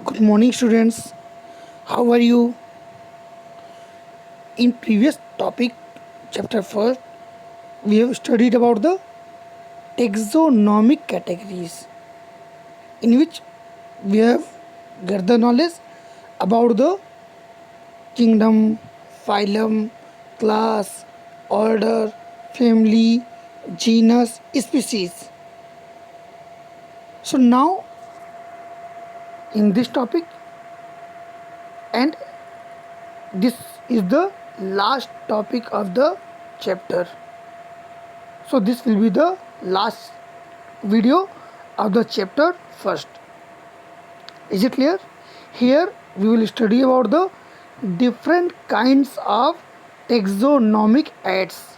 Good morning, students. How are you? In previous topic, chapter first, we have studied about the taxonomic categories, in which we have got the knowledge about the kingdom, phylum, class, order, family, genus, species. So now, in this topic, and this is the last topic of the chapter. So this will be the last video of the chapter first. Is it clear? Here we will study about the different kinds of taxonomic aids.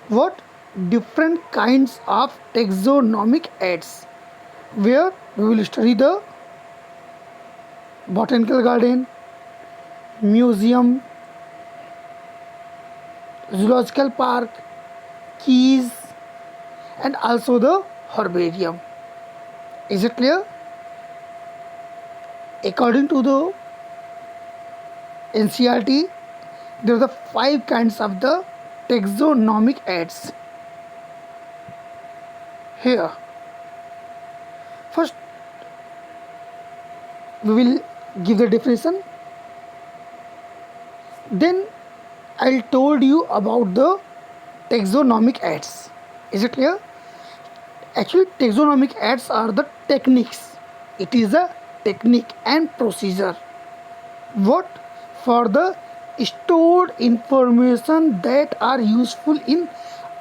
What? Different kinds of taxonomic aids, where we will study the botanical garden, museum, zoological park, keys, and also the herbarium. Is it clear? According to the NCERT, there are the 5 kinds of the taxonomic aids. Here, first we will give the definition. Then I'll told you about the taxonomic aids. Is it clear? Actually, taxonomic aids are the techniques. It is a technique and procedure. What? For the stored information that are useful in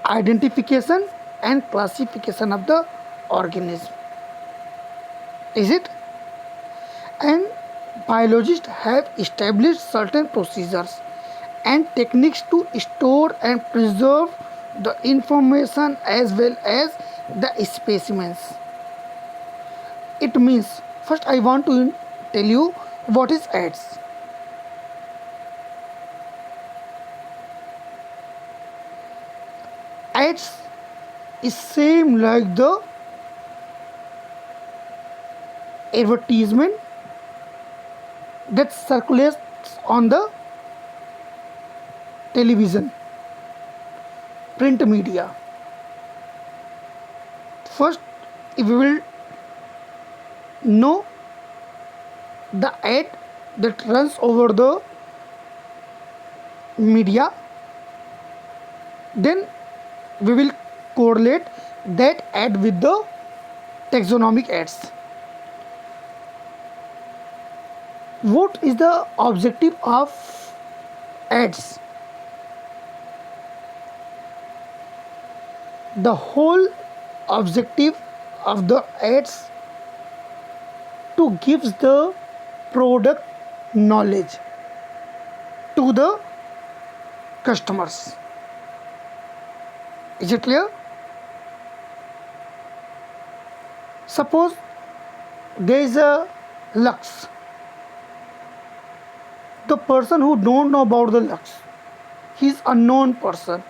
identification and classification of the organism. Is it? And biologists have established certain procedures and techniques to store and preserve the information as well as the specimens. It means, first I want to tell you what is aids. Aids is same like the advertisement that circulates on the television, print media. First, if we will know the ad that runs over the media, then we will correlate that ad with the taxonomic aids. What is the objective of ads? The whole objective of the ads to gives the product knowledge to the customers. Is it clear? Suppose there is a Lux. The person who don't know about the Lux, he is a known person.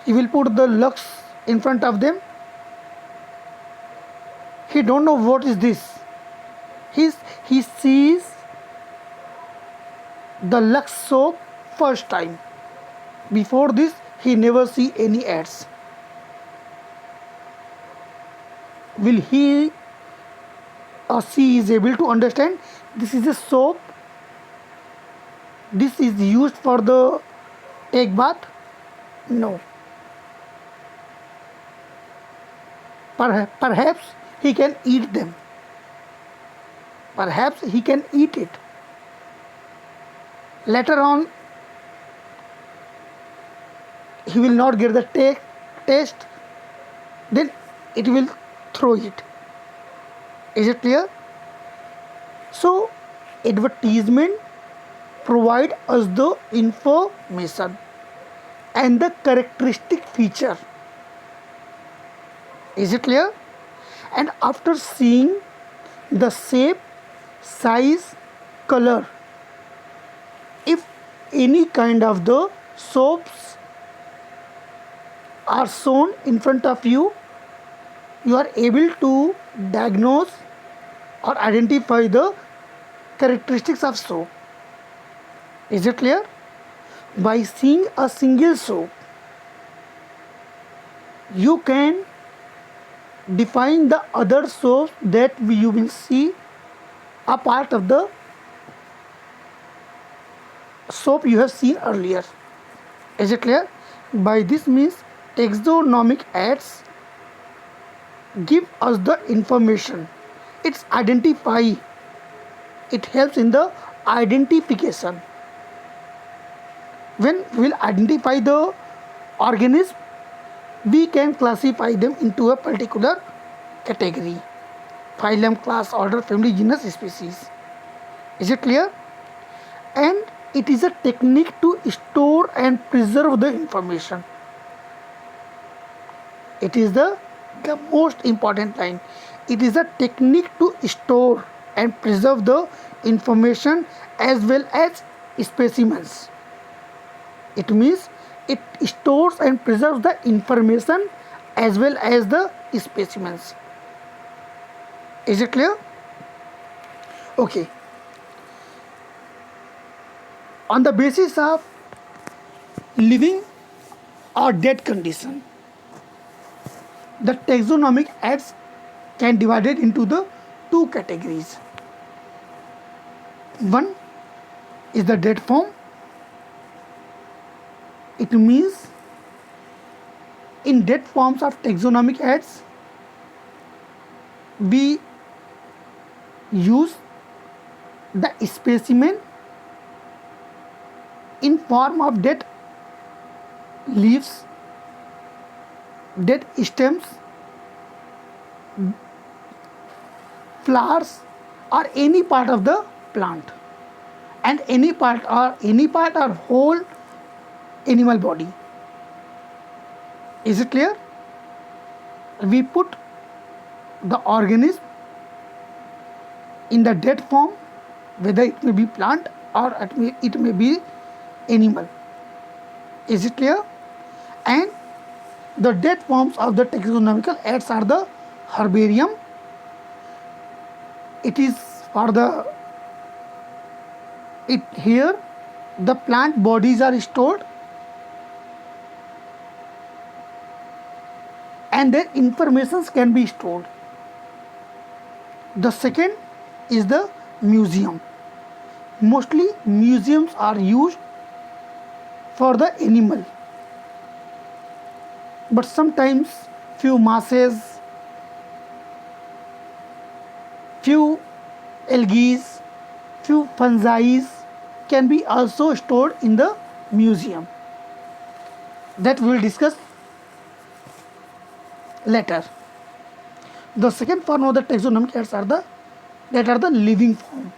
He will put the Lux in front of them. He don't know what is this. He sees the Lux soap first time. Before this, he never see any ads. Will he or she is able to understand this is a soap? This is used for the take bath? No. Perhaps he can eat them. Perhaps he can eat it. Later on, he will not get the taste, then it will throw it. Is it clear? So, advertisement provide us the information and the characteristic feature. Is it clear? And after seeing the shape, size, color, if any kind of the soaps are shown in front of you, you are able to diagnose or identify the characteristics of soap. Is it clear? By seeing a single soap, you can define the other soaps that you will see a part of the soap you have seen earlier. Is it clear? By this means, taxonomic aids give us the information. It's identify. It helps in the identification. When we'll identify the organism, we can classify them into a particular category: phylum, class, order, family, genus, species. Is it clear? And it is a technique to store and preserve the information. It is the most important line. It is a technique to store and preserve the information as well as specimens. It means it stores and preserves the information as well as the specimens. Is it clear? Okay. On the basis of living or dead condition, the taxonomic aids can be divided into the two categories. One is the dead form. It means in dead forms of taxonomic aids, we use the specimen in form of dead leaves, dead stems, flowers, or any part of the plant, and any part or whole animal body. Is it clear? We put the organism in the dead form, whether it may be plant or it may be animal. Is it clear? And the dead forms of the taxonomical aids are the herbarium. It is for here the plant bodies are stored and their informations can be stored. The second is the museum. Mostly museums are used for the animal, but sometimes few masses, few algae, few fungi can be also stored in the museum. That we will discuss later. The second form of the taxonomic aids are the living form.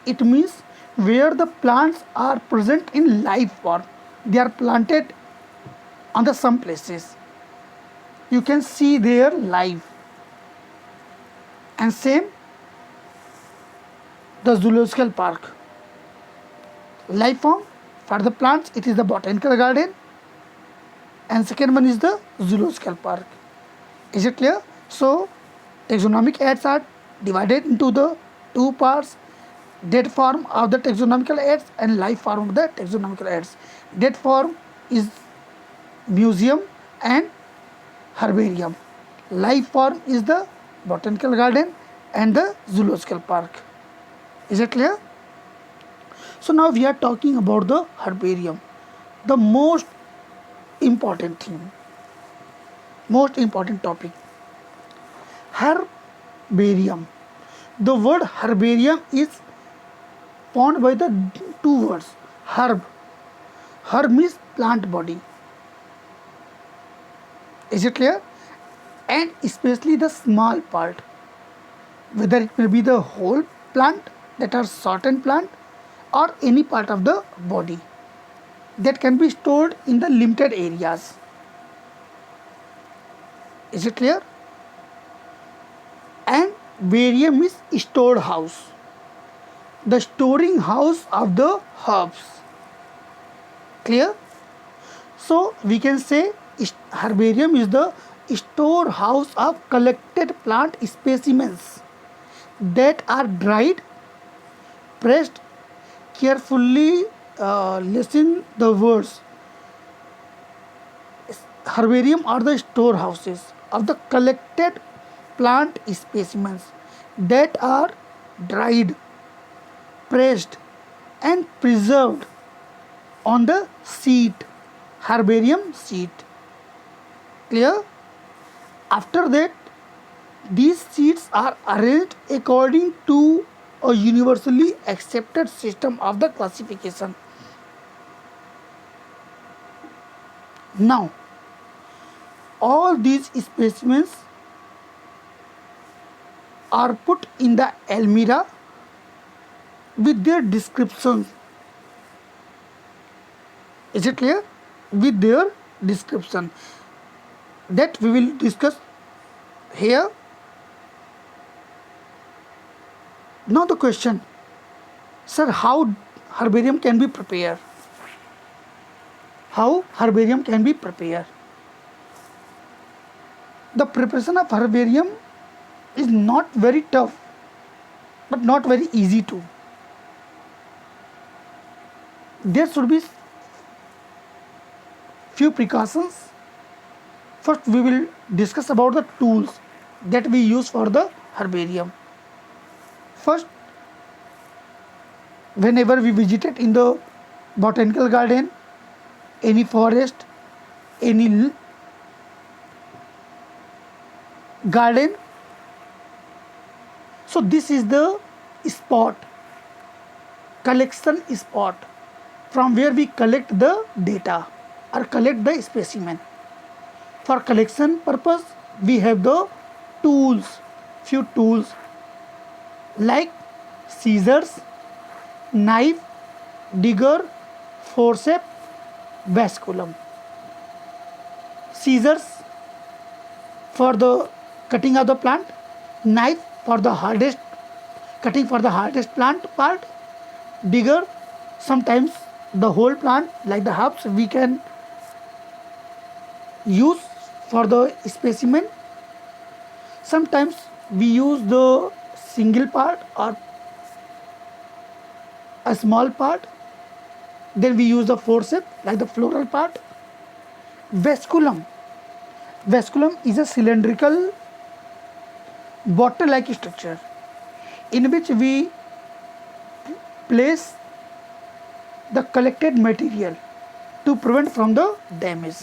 It means where the plants are present in live form. They are planted on some places. You can see their live. And same the zoological park. Live form for the plants, it is the botanical garden, and second one is the zoological park. Is it clear? So taxonomic aids are divided into the two parts: dead form of the taxonomical aids and live form of the taxonomical aids. Dead form is museum and herbarium. Live form is the botanical garden and the zoological park. Is it clear? So now we are talking about the herbarium, the most important thing, most important topic. Herbarium. The word herbarium is formed by the two words herb. Herb means plant body. Is it clear? And especially the small part, whether it may be the whole plant, that are certain plant, or any part of the body that can be stored in the limited areas. Is it clear? And barium is stored house, the storing house of the herbs. Clear? So we can say herbarium is the storehouse of collected plant specimens that are dried Pressed carefully, listen the words. Herbarium are the storehouses of the collected plant specimens that are dried, pressed, and preserved on the sheet, herbarium sheet. Clear? After that, these sheets are arranged according to a universally accepted system of the classification. Now, all these specimens are put in the almirah with their descriptions. Is it clear? With their description that we will discuss here. Now the question, sir, how herbarium can be prepared? How herbarium can be prepared? The preparation of herbarium is not very tough, but not very easy too. There should be few precautions. First, we will discuss about the tools that we use for the herbarium. First, whenever we visited in the botanical garden, any forest, any garden, so this is the spot, collection spot, from where we collect the data or collect the specimen. For collection purpose, we have the tools, few tools like scissors, knife, digger, forceps, basculum. Scissors for the cutting of the plant, knife for the hardest cutting for the hardest plant part, digger sometimes the whole plant like the herbs we can use for the specimen. Sometimes we use the single part or a small part. Then we use the forceps like the floral part. Vasculum. Vasculum is a cylindrical bottle-like structure in which we place the collected material to prevent from the damage.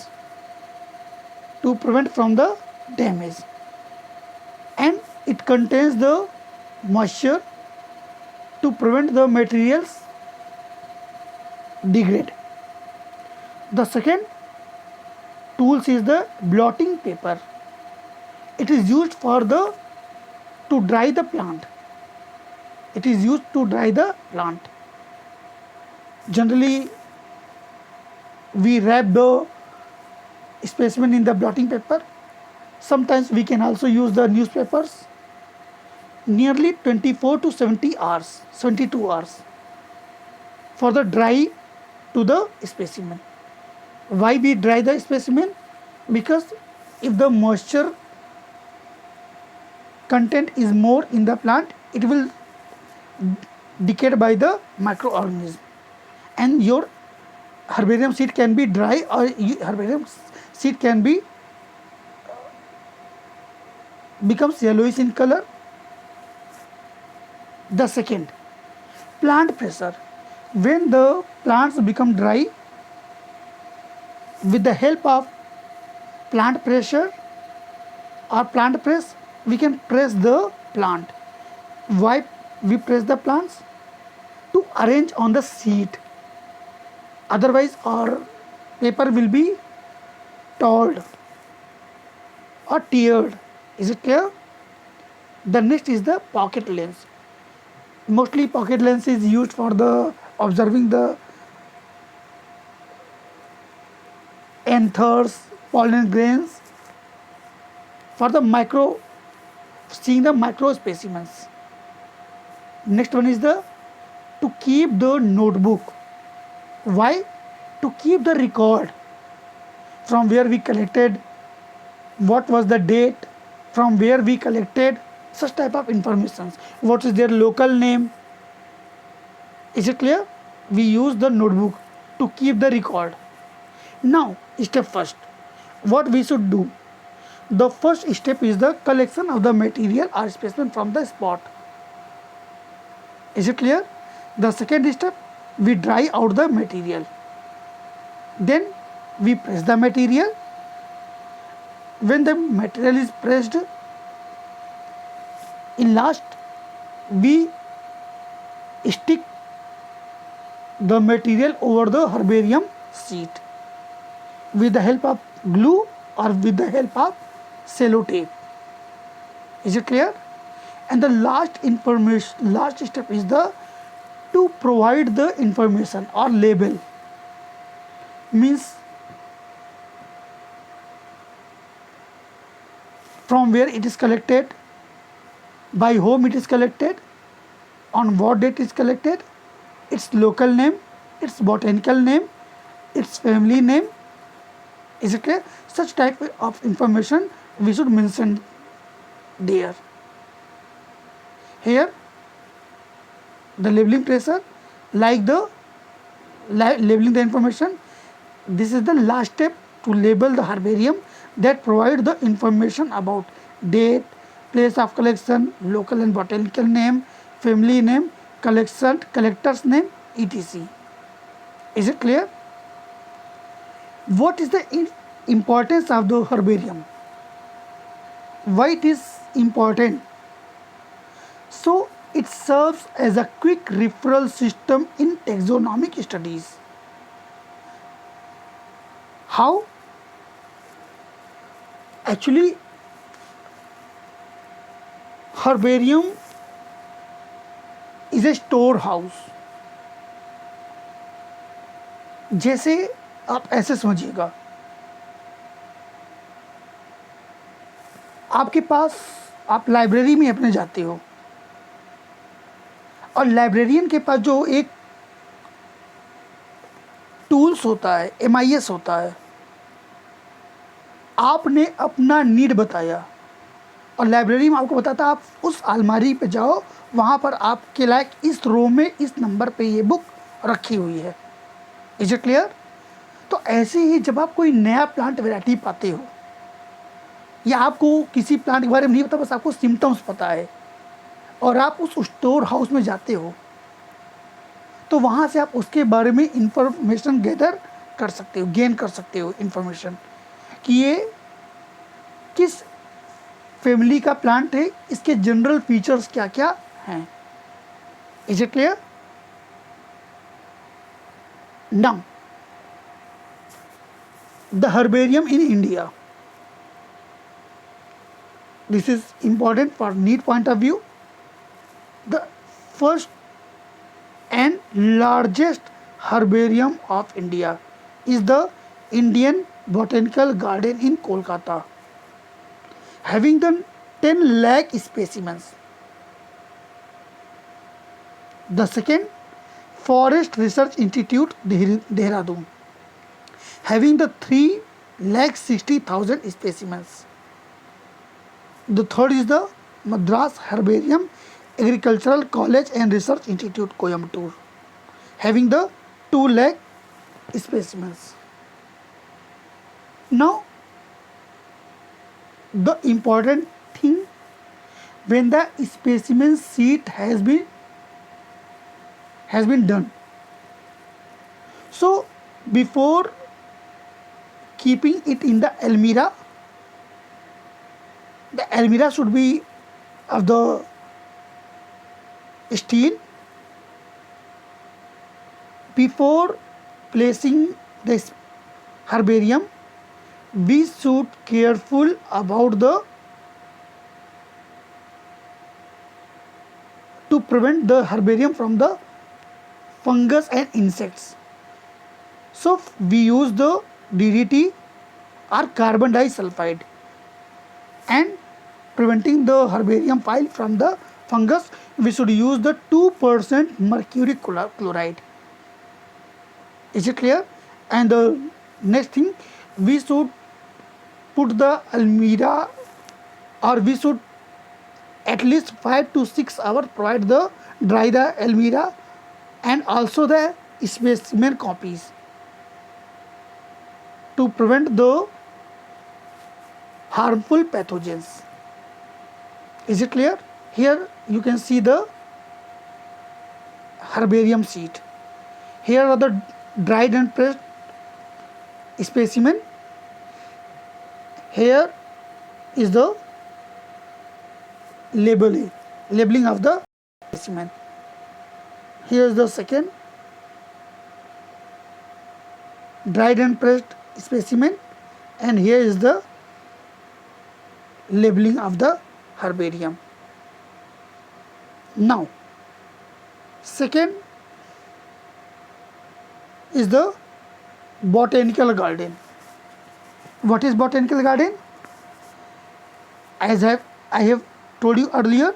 To prevent from the damage, and it contains the moisture to prevent the materials degrade. The second tools is the blotting paper. It is used for the to dry the plant. It is used to dry the plant. Generally, we wrap the specimen in the blotting paper. Sometimes we can also use the newspapers. Nearly 24 to 70 hours, 72 hours for the dry to the specimen. Why we dry the specimen? Because if the moisture content is more in the plant, it will decayed by the microorganism, and your herbarium seed can be dry or herbarium seed can be becomes yellowish in color. The second, plant pressure. When the plants become dry, with the help of plant pressure or plant press, we can press the plant. Why we press the plants? To arrange on the seed. Otherwise, our paper will be torn or teared. Is it clear? The next is the pocket lens. Mostly pocket lens is used for the observing the anthers, pollen grains, for the micro, seeing the micro specimens. Next one is the to keep the notebook. Why? To keep the record from where we collected, what was the date, from where we collected, such type of information. What is their local name, Is it clear? We use the notebook to keep the record. Now, step first. What we should do? The first step is the collection of the material or specimen from the spot. Is it clear? The second step, we dry out the material. Then we press the material. When the material is pressed, in last we stick the material over the herbarium sheet with the help of glue or with the help of sellotape. Is it clear? And the last step is the to provide the information or label. Means from where it is collected, by whom it is collected, on what date it is collected, its local name, its botanical name, its family name. Is it clear? Such type of information we should mention there. Here, the labeling tracer, like the labeling the information. This is the last step to label the herbarium that provide the information about date, place of collection, local and botanical name, family name, collector's name, etc. Is it clear? What is the importance of the herbarium? Why it is important? So it serves as a quick referral system in taxonomic studies. How? Actually, herbarium is a storehouse. जैसे आप ऐसे समझिएगा, आपके पास आप library में अपने जाते हो और लाइब्रेरियन के पास जो एक टूल्स होता है, MIS होता है, आपने अपना नीड बताया और लाइब्रेरी में आपको बताता आप उस अलमारी पे जाओ, वहाँ पर आपके लायक इस रो में इस नंबर पे ये बुक रखी हुई है. Is it clear? तो ऐसे ही जब आप कोई नया प्लांट वैरायटी पाते हो या आपको किसी प्लांट के बारे में नहीं पता, बस आपको सिम्टम्स पता है और आप उस स्टोर हाउस में जाते हो, तो वहाँ से आप उसके बारे में इंफॉर्मेशन गैदर कर सकते हो, गेन कर सकते हो इंफॉर्मेशन कि ये किस फैमिली का प्लांट है, इसके जनरल फीचर्स क्या क्या हैं. Is it clear? Now the herbarium in India. This is important for need point of view. The first and largest herbarium of India is the Indian Botanical Garden in Kolkata, having the 10 lakh specimens. The second, Forest Research Institute, Dehradun, having the 3,60,000 specimens. The third is the Madras Herbarium Agricultural College and Research Institute, Coimbatore, having the 2 lakh specimens. Now, the important thing, when the specimen sheet has been done. So, before keeping it in the almirah should be of the steel. Before placing this herbarium, we should careful about to prevent the herbarium from the fungus and insects. So we use the DDT or carbon disulfide, and preventing the herbarium pile from the fungus, we should use the 2% mercury chloride. Is it clear? And the next thing, we should put the almirah, or we should at least 5 to 6 hours provide the dry the almirah and also the specimen copies to prevent the harmful pathogens. Is it clear? Here you can see the herbarium sheet. Here are the dried and pressed specimen. Here is the labeling of the specimen. Here is the second dried and pressed specimen, and here is the labeling of the herbarium. Now, second is the botanical garden. What is botanical garden? As I have told you earlier,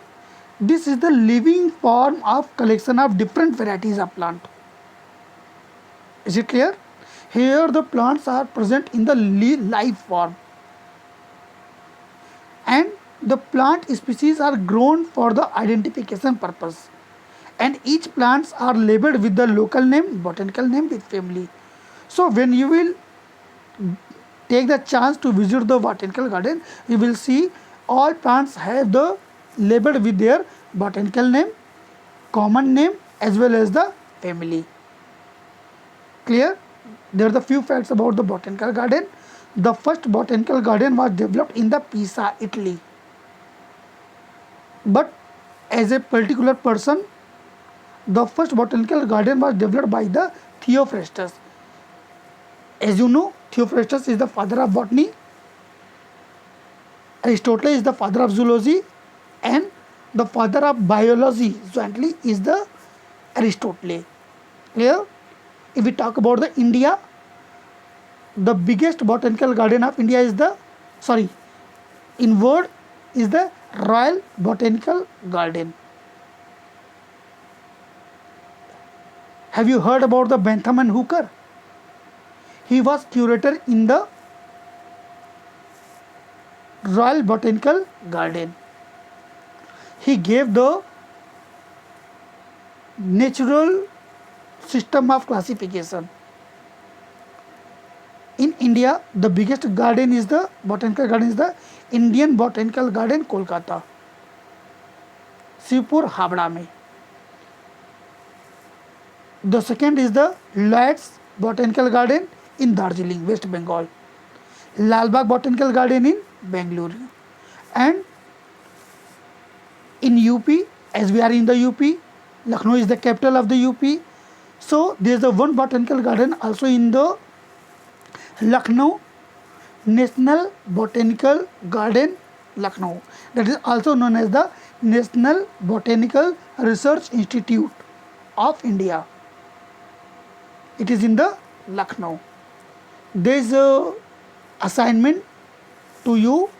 this is the living form of collection of different varieties of plant. Is it clear? Here the plants are present in the live form, and the plant species are grown for the identification purpose, and each plants are labeled with the local name, botanical name with family. So when you will take the chance to visit the botanical garden, you will see all plants have the labeled with their botanical name, common name, as well as the family. Clear? There are the few facts about the botanical garden. The first botanical garden was developed in the Pisa, Italy. But as a particular person, the first botanical garden was developed by the Theophrastus. As you know, Theophrastus is the father of botany, Aristotle is the father of zoology, and the father of biology jointly is the Aristotle. Clear? If we talk about the India, the biggest botanical garden of India is the, in word is the Royal Botanical Garden. Have you heard about the Bentham and Hooker? He was curator in the Royal Botanical Garden. He gave the natural system of classification. In India, the biggest garden is the botanical garden is the Indian Botanical Garden, Kolkata, Shivpur, Habra mein. The second is the Lloyd's Botanical Garden in Darjeeling, West Bengal, Lalbagh Botanical Garden in Bengaluru, and in UP, as we are in the UP, Lucknow is the capital of the UP. So there is a one botanical garden also in the Lucknow, National Botanical Garden, Lucknow. That is also known as the National Botanical Research Institute of India. It is in the Lucknow. There is a assignment to you.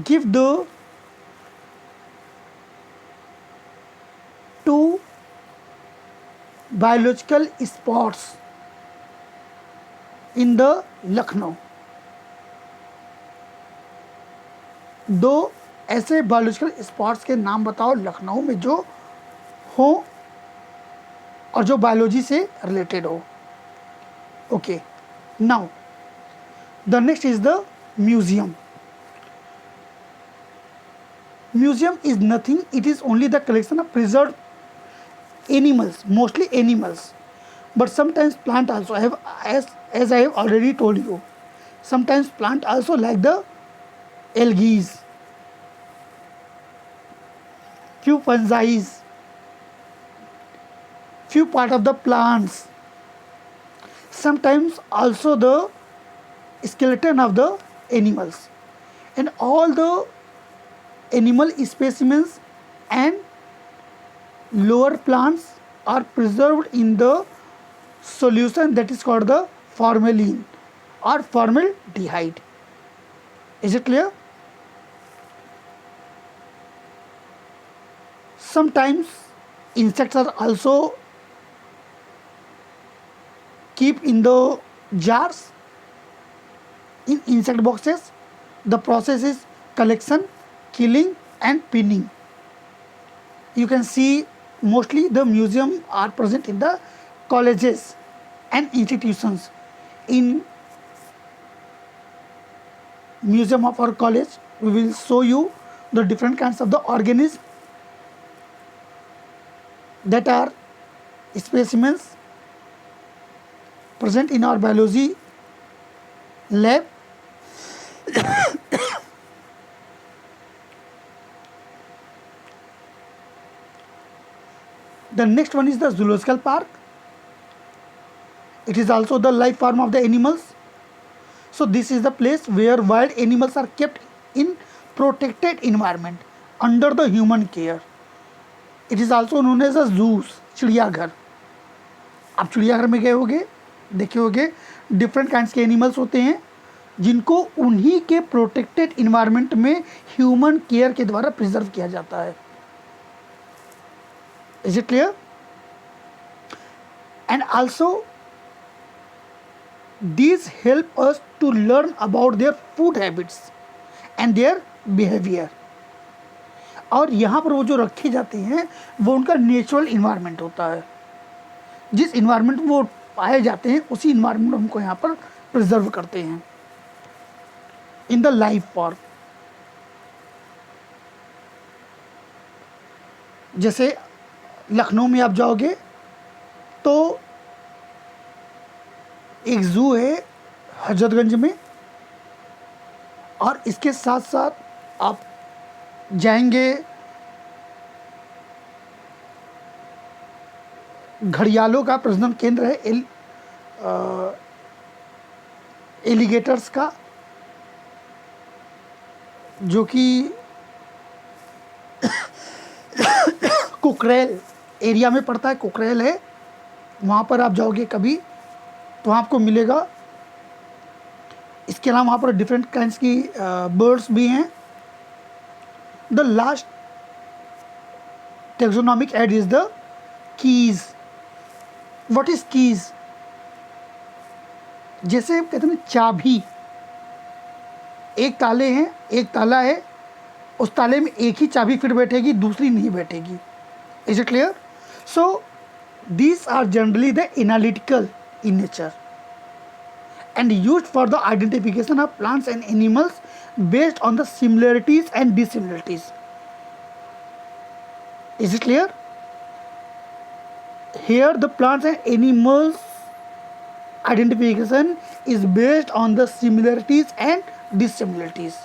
Give the two biological spots in the Lucknow. दो ऐसे biological spots के नाम बताओ लखनऊ में जो हो और जो बायोलॉजी से रिलेटेड हो. Okay, now the next is the museum. Museum is nothing, it is only the collection of preserved animals, mostly animals, but sometimes plant also. I have, as I have already told you, sometimes plant also like the algae, few fungi, few part of the plants, sometimes also the skeleton of the animals, and all the animal specimens and lower plants are preserved in the solution that is called the formalin or formaldehyde. Is it clear? Sometimes insects are also keep in the jars, in insect boxes. The process is collection, killing and pinning. You can see mostly the museum are present in the colleges and institutions. In museum of our college, we will show you the different kinds of the organisms that are specimens present in our biology lab. The next one is the zoological park. It is also the life form of the animals. So this is the place where wild animals are kept in protected environment under the human care. It is also known as a zoos, चिड़ियाघर. आप चिड़ियाघर में गए होंगे, देखे होंगे different kinds के animals होते हैं जिनको उन्हीं के प्रोटेक्टेड इन्वायरमेंट में ह्यूमन केयर के द्वारा प्रिजर्व किया जाता है. Is it clear? And also these help us to learn about their food habits and their behavior. और यहाँ पर वो जो रखे जाते हैं वो उनका नेचुरल इन्वायरमेंट होता है. जिस इन्वायरमेंट में वो पाए जाते हैं उसी इन्वायरमेंट में हमको यहाँ पर प्रिजर्व करते हैं इन द लाइफ फॉर्म. जैसे लखनऊ में आप जाओगे तो एक ज़ू है हजरतगंज में, और इसके साथ साथ आप जाएंगे घड़ियालों का प्रजनन केंद्र है, एलिगेटर्स का, जो कि कुकरेल एरिया में पड़ता है. कुकरेल है, वहाँ पर आप जाओगे कभी तो आपको मिलेगा. इसके अलावा वहाँ पर डिफरेंट काइंड्स की बर्ड्स भी हैं. The last taxonomic aid is the keys. What is keys? जैसे कहते हैं चाबी. एक ताले हैं, एक ताला है, उस ताले में एक ही चाबी फिर बैठेगी, दूसरी नहीं बैठेगी. Is it clear? So these are generally the analytical in nature and used for the identification of plants and animals based on the similarities and dissimilarities. Is it clear? Here the plants and animals identification is based on the similarities and dissimilarities.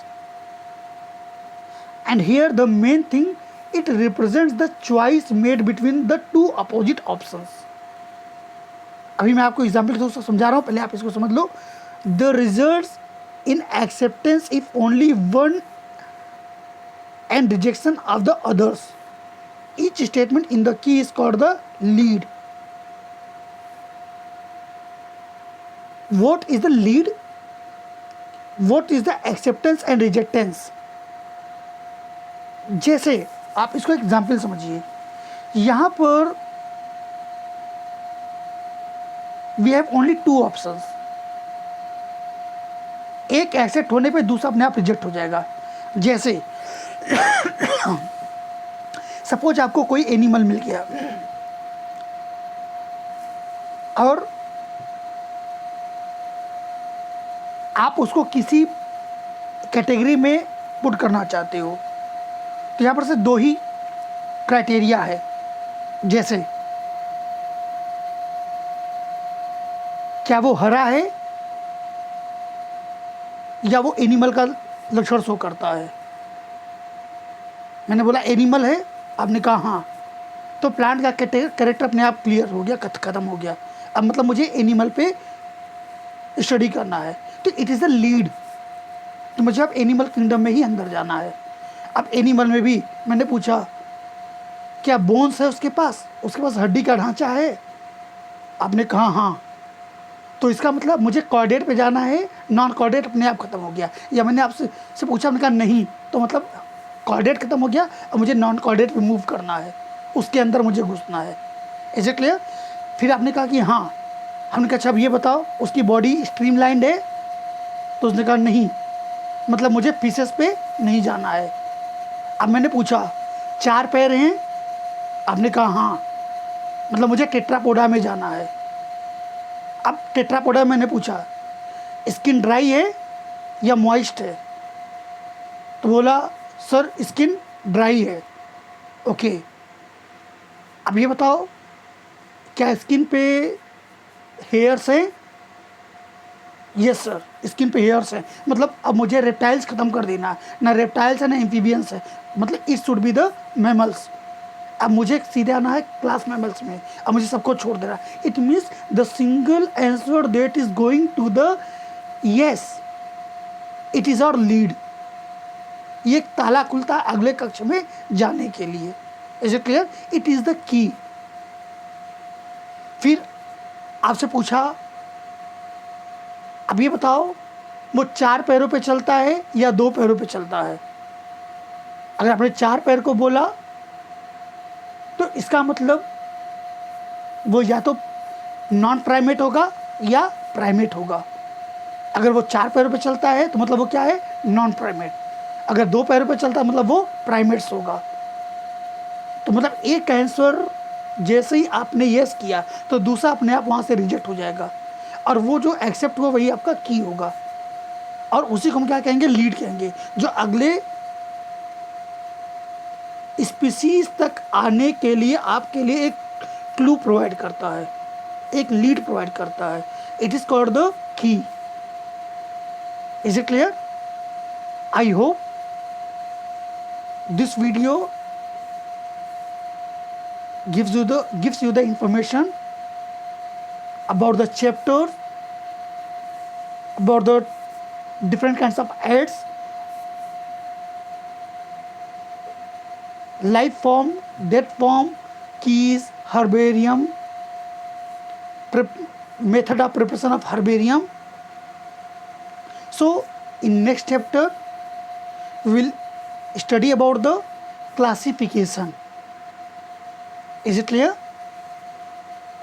And here the main thing, it represents the choice made between the two opposite options. अभी मैं आपको example के through समझा रहा हूँ, पहले आप इसको समझ लो. The results in acceptance if only one and rejection of the others. Each statement in the key is called the lead. What is the lead? What is the acceptance and rejectance? जैसे आप इसको example समझिए. यहाँ पर we have only two options. एक accept होने पे दूसरा अपने आप रिजेक्ट हो जाएगा. जैसे सपोज आपको कोई एनिमल मिल गया और आप उसको किसी कैटेगरी में पुट करना चाहते हो, तो यहाँ पर से दो ही क्राइटेरिया है. जैसे क्या वो हरा है या वो एनिमल का लक्षण शो करता है. मैंने बोला एनिमल है, आपने कहा हाँ, तो प्लांट का कैरेक्टर अपने आप क्लियर हो गया, ख़त्म हो गया. अब मतलब मुझे एनिमल पे स्टडी करना है, तो इट इज़ अ लीड. तो मुझे अब एनिमल किंगडम में ही अंदर जाना है. अब एनिमल में भी मैंने पूछा क्या बोन्स है उसके पास हड्डी का ढांचा है, आपने कहा हाँ, तो इसका मतलब मुझे कॉर्डेट पे जाना है, नॉन कॉर्डेट अपने आप ख़त्म हो गया. या मैंने आपसे पूछा, आपने कहा नहीं, तो मतलब कॉर्डेट ख़त्म हो गया और मुझे नॉन कॉर्डेट पे मूव करना है, उसके अंदर मुझे घुसना है. Is it clear? फिर आपने कहा कि हाँ. हमने कहा अच्छा अब ये बताओ उसकी बॉडी स्ट्रीमलाइंड है, तो उसने कहा नहीं, मतलब मुझे पीसेस पे नहीं जाना है. अब मैंने पूछा 4 पैर हैं आपने कहा हाँ, मतलब मुझे टेट्रापोडा में जाना है। अब टेट्रापोडा मैंने पूछा स्किन ड्राई है या मॉइस्ट है, तो बोला सर स्किन ड्राई है। ओके, अब ये बताओ क्या स्किन पे हेयर्स हैं? यस सर, स्किन पे हेयर्स हैं। मतलब अब मुझे रेप्टाइल्स ख़त्म कर देना है, ना रेप्टाइल्स है ना एम्फीबियंस है, मतलब it should be the mammals. अब मुझे सीधे आना है क्लास मैमल्स में, अब मुझे सबको छोड़ देना। It means the single answer that is going to the yes, it is our lead. ये एक ताला खुलता अगले कक्ष में जाने के लिए। Is it clear? It is the key. फिर आपसे पूछा अब ये बताओ वो 4 पैरों पे चलता है या 2 पैरों पे चलता है? अगर आपने 4 पैर को बोला तो इसका मतलब वो या तो नॉन प्राइमेट होगा या प्राइमेट होगा। अगर वो 4 पैरों पे चलता है तो मतलब वो क्या है? Non primate. अगर 2 पैरों पे चलता है मतलब वो प्राइमेट्स होगा। तो मतलब एक आंसर जैसे ही आपने यस किया तो दूसरा अपने आप वहाँ से रिजेक्ट हो जाएगा, और वो जो एक्सेप्ट हुआ वही आपका की होगा, और उसी को हम क्या कहेंगे? लीड कहेंगे, जो अगले स्पीसीज तक आने के लिए आपके लिए एक क्लू प्रोवाइड करता है, एक लीड प्रोवाइड करता है। It is called the key. Is it clear? I hope this video gives you the information about the chapter, about the different kinds of ads, life form, death form, keys, herbarium, method of preparation of herbarium. So in next chapter we will study about the classification. Is it clear?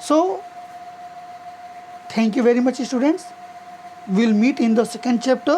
So thank you very much students. We'll meet in the second chapter.